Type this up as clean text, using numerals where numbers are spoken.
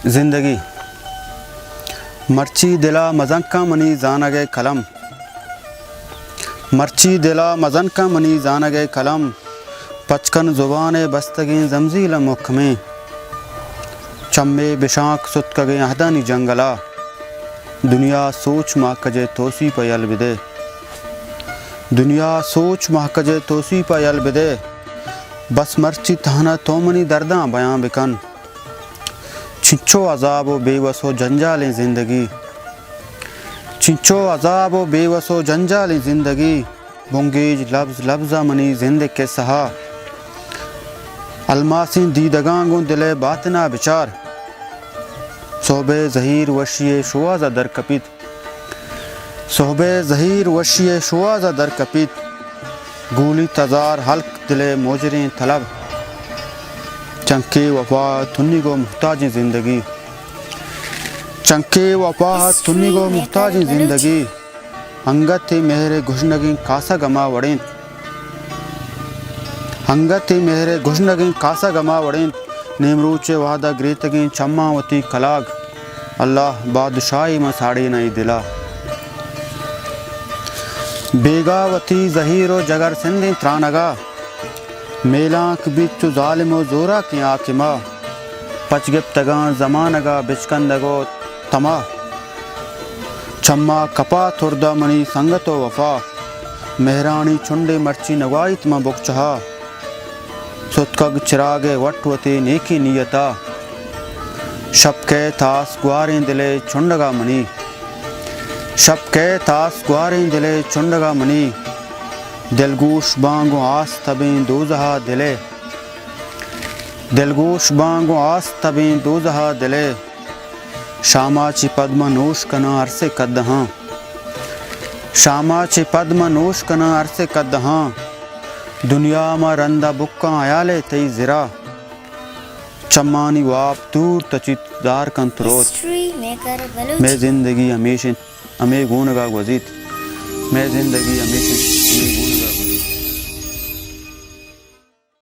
زندگی مرچی دلا مزن کا منی زانگے قلم، مرچی دلا مزن کا منی زانگے قلم، پچکن زبان بستگیں زمزیل محکمیں، چمے بشانک ستکگیں اہدانی جنگلا، دنیا سوچ ماکجے توسی پا یل بدے، دنیا سوچ ماکجے توسی پا یل بدے، بس مرچی تہنا تومنی درداں بیاں بکن، چنچو عذاب و بے وسو جنجال زندگی، چنچو عذاب و بے وسو جنجال زندگی، بنگیج لفظ لفظہ منی زندگ کے سہا، الماسیں دیدگانگوں دلے باطنہ بچار، صحبے زہیر وشی شوازہ در کپیت، صحبے زہیر وشی شوازہ در کپیت، گولی تزار حلق دلے موجریں طلب، چنکے وفا تھنی گو محتاج زندگی، چنکے وفا تھنی گو محتاج زندگی، انگت مہر گھشنگیں کاسا گما وڑیں، انگت مہر گھشنگیں کاسا گما وڑیں، نیمروچے وحدہ گریتگیں چماوتی کلاگ، اللہ بادشاہی مساڑی نئی دلا، بیگاوتی زہیر و جگر سندیں ترانگا، میلانک بیچو ظالم و زورا کی آکمہ، پچگپتگاں زمانگا بچکندگو تما، چما کپا تھردہ منی سنگت و وفا، مہرانی چنڈے مرچی نوائی تما بکچہا، ستکگ چراغ وٹوتی نیکی نیتا، شب کے تاس گواریں دلے چنڈگا منی، شب کے تاس گواریں دلے چنڈگا منی، دلگوش بانگو آس تبیں دوزہا دلے، دلگوش بانگو آس تبیں دوزہا دلے، شاما چی پدم نوش کنا عرصے کدہاں، شاما چی پدم نوش کنا عرصے کدہاں، دنیا ما رندہ بکاں عیالے تی زرا، چمانی واپ دور تچیت دار کن تروت، میں زندگی ہمیشہ ہمیں گونگا گوزیت، میں زندگی ہمیشہ ہمیں گونگا